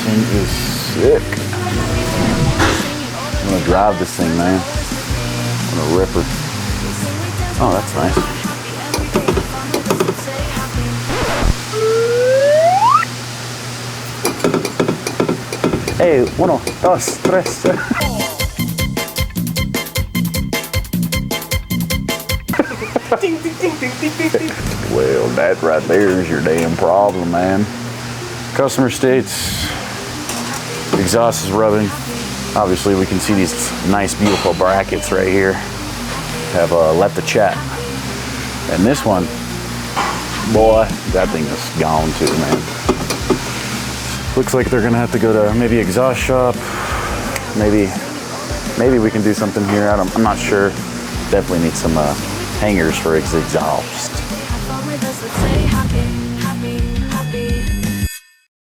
thing is sick. I'm gonna drive this thing, man. I'm gonna rip her. Oh, that's nice. Hey, 1, 2, 3. Well, that right there is your damn problem, man. Customer states, exhaust is rubbing. Obviously, we can see these nice, beautiful brackets right here have left the chat. And this one, boy, that thing is gone too, man. Looks like they're gonna have to go to maybe exhaust shop. Maybe we can do something here. I'm not sure. Definitely need some hangers for exhaust.